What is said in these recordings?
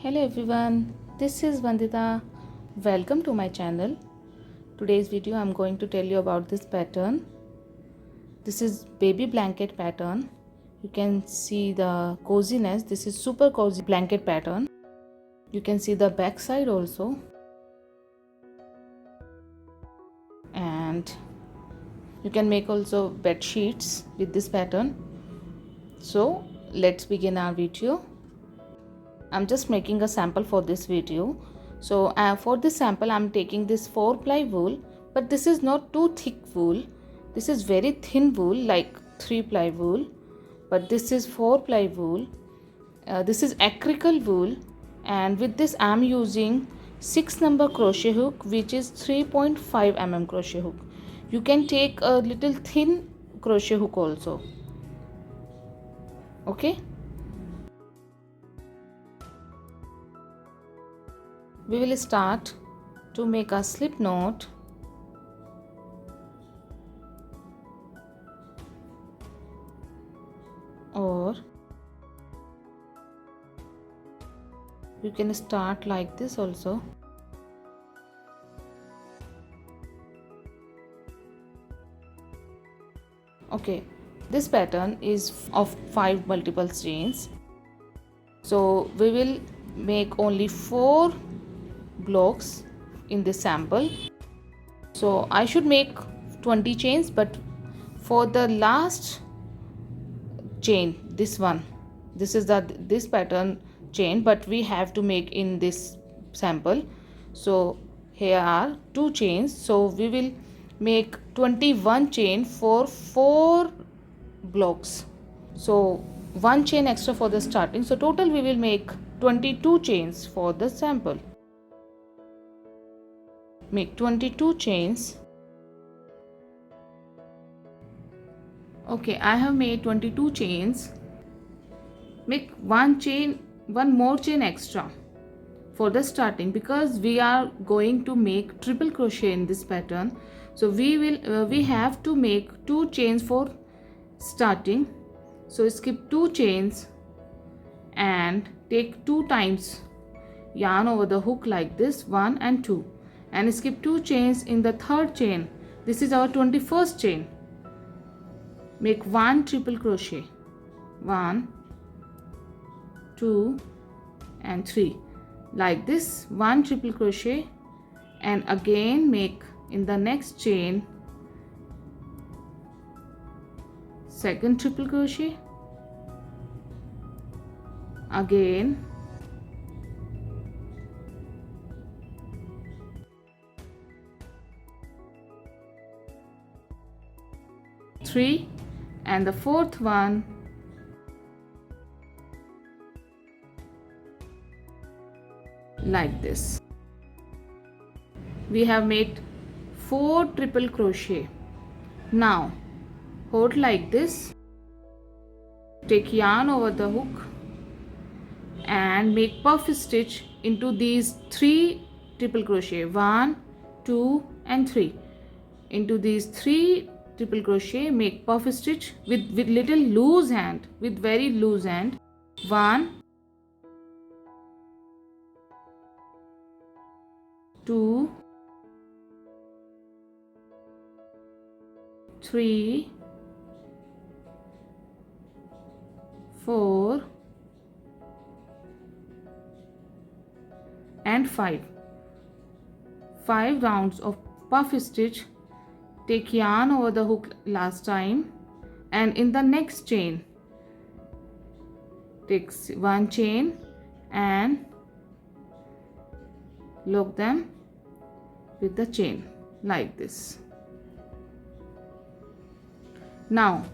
Hello everyone, this is Vandita. Welcome to my channel. Today's video I'm going to tell you about this pattern. This is baby blanket pattern. You can see the coziness. This is super cozy blanket pattern. You can see the back side also. And you can make also bed sheets with this pattern. So let's begin our video. I'm just making a sample for this video. So for this sample I'm taking this 4-ply wool, but this is not too thick wool. This is very thin wool like 3-ply wool, but this is 4-ply wool. This is acrylic wool, and with this I'm using 6 number crochet hook, which is 3.5 mm crochet hook. You can take a little thin crochet hook also. Okay. We will start to make a slip knot. Or you can start like this also. Okay, this pattern is of 5 multiple chains. So we will make only 4 blocks in this sample. So I should make 20 chains, but for the last chain, this one, this is this pattern chain, but we have to make in this sample. So here are 2 chains, so we will make 21 chain for 4 blocks. So 1 chain extra for the starting, so total we will make 22 chains for the sample. Make 22 chains. Okay, I have made 22 chains. Make 1 more chain extra for the starting, because we are going to make triple crochet in this pattern. So we have to make 2 chains for starting. So skip 2 chains and take 2 times yarn over the hook like this, 1 and 2, and skip 2 chains in the 3rd chain. This is our 21st chain. Make 1 triple crochet, 1, 2 and 3 like this, 1 triple crochet, and again make in the next chain 2nd triple crochet, again 3, and the 4th one like this. We have made 4 triple crochet. Now hold like this, take yarn over the hook and make puff stitch into these 3 triple crochet, 1, 2 and 3. Into these 3 triple crochet, make puff stitch with little loose hand, with very loose hand, 1, 2, 3, 4 and 5 rounds of puff stitch. Take yarn over the hook last time, and in the next chain take 1 chain and lock them with the chain like this. Now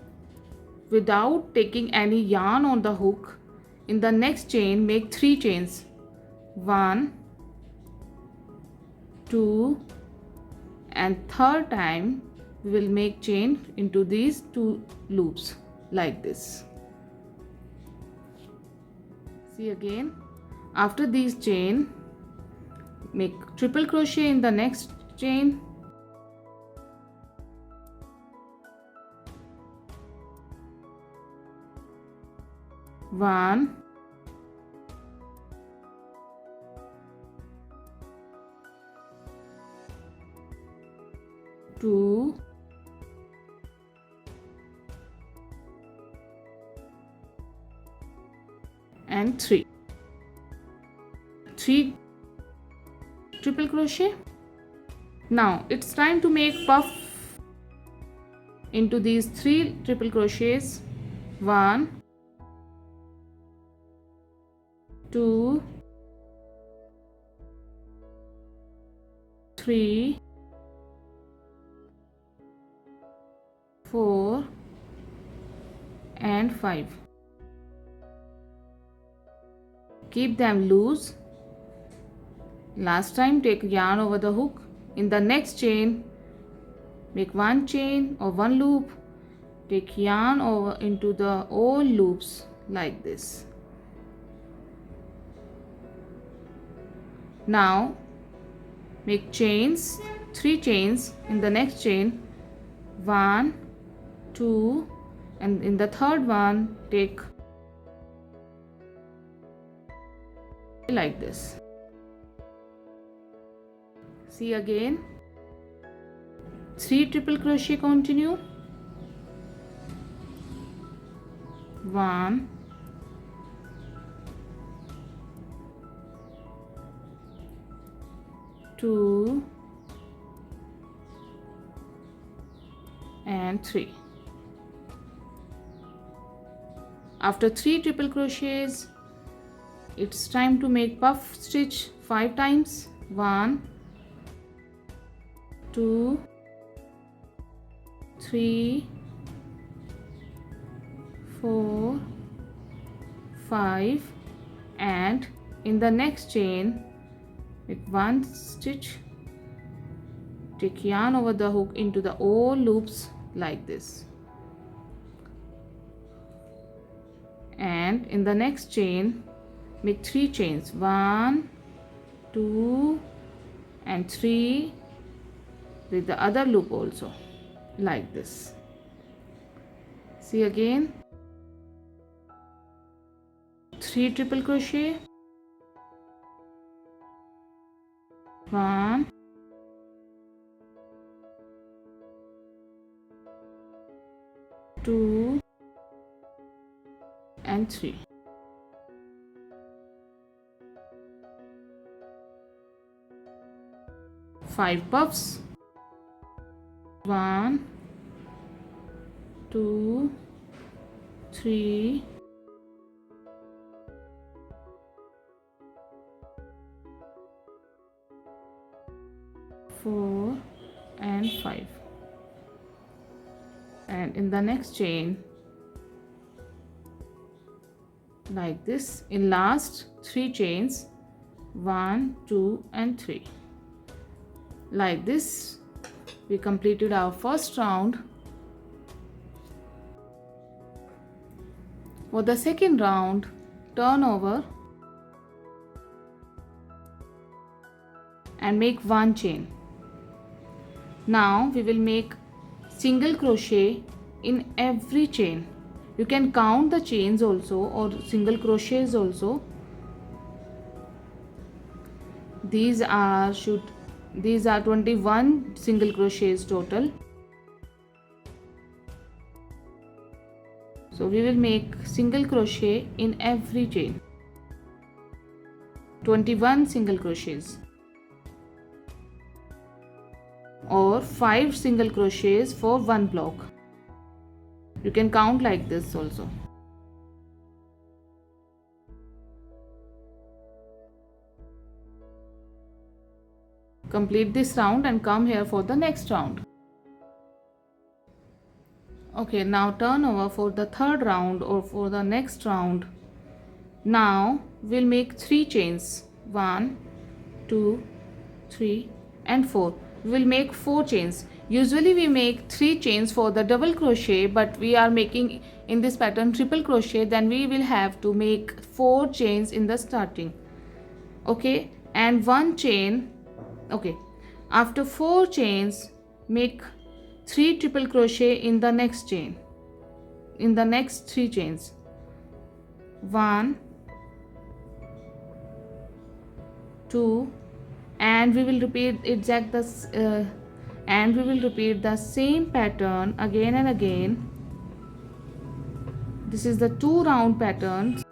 without taking any yarn on the hook, in the next chain make 3 chains, 1, 2 and 3rd time we will make chain into these 2 loops like this. See again, after these chain make triple crochet in the next chain, 1, 2 and 3 triple crochet. Now it's time to make puff into these 3 triple crochets. 1 2 3 4 and 5. Keep them loose. Last time, take yarn over the hook. In the next chain, make 1 chain or 1 loop. Take yarn over into the all loops like this. Now make chains, 3 chains in the next chain. 1 2 and in the third one take like this. See again, 3 triple crochet continue. 1 2 and 3. After 3 triple crochets, it's time to make puff stitch 5 times. 1 2 3 4 5 and in the next chain make 1 stitch, take yarn over the hook into the all loops like this, and in the next chain make 3 chains. 1 2 and 3 with the other loop also like this. See again, 3 triple crochet. 1 2 and 3. Five puffs. 1 2 3 4 and 5, and in the next chain like this, in last 3 chains, 1 2 and 3 like this. We completed our first round. For the second round, turn over and make 1 chain. Now we will make single crochet in every chain. You can count the chains also or single crochets also. These are 21 single crochets total. So we will make single crochet in every chain. 21 single crochets or 5 single crochets for 1 block. You can count like this also. Complete this round and come here for the next round. Okay, now turn over for the third round or for the next round. Now we'll make 3 chains. 1 2 3 and 4. We will make 4 chains. Usually we make 3 chains for the double crochet, but we are making in this pattern triple crochet, then we will have to make 4 chains in the starting. Okay, and 1 chain. Okay, after 4 chains make 3 triple crochet in the next chain, in the next 3 chains. 1 2 and we will repeat and we will repeat the same pattern again and again. This is the 2 round patterns,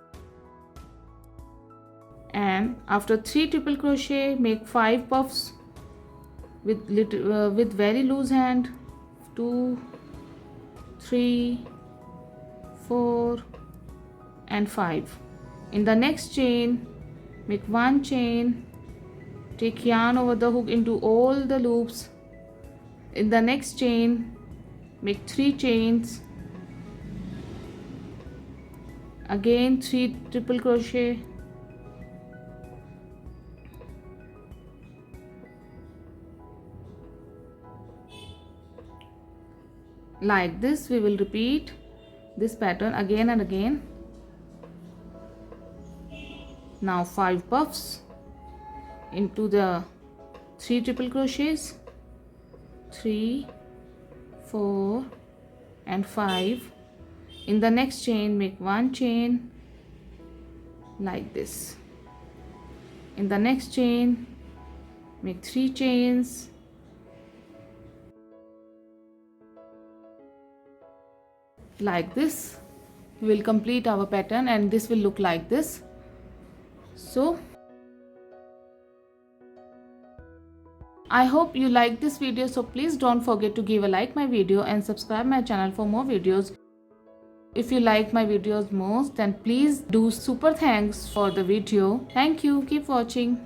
and after 3 triple crochet make 5 puffs with very loose hand. 2, 3, 4 and 5. In the next chain make 1 chain, take yarn over the hook into all the loops. In the next chain make 3 chains, again 3 triple crochet, like this. We will repeat this pattern again and again. Now 5 puffs into the 3 triple crochets, 3, 4 and 5. In the next chain make 1 chain like this. In the next chain make 3 chains, like this. We will complete our pattern and this will look like this. So I hope you like this video, so please don't forget to give a like my video and subscribe my channel for more videos. If you like my videos most, then please do super thanks for the video. Thank you. Keep watching.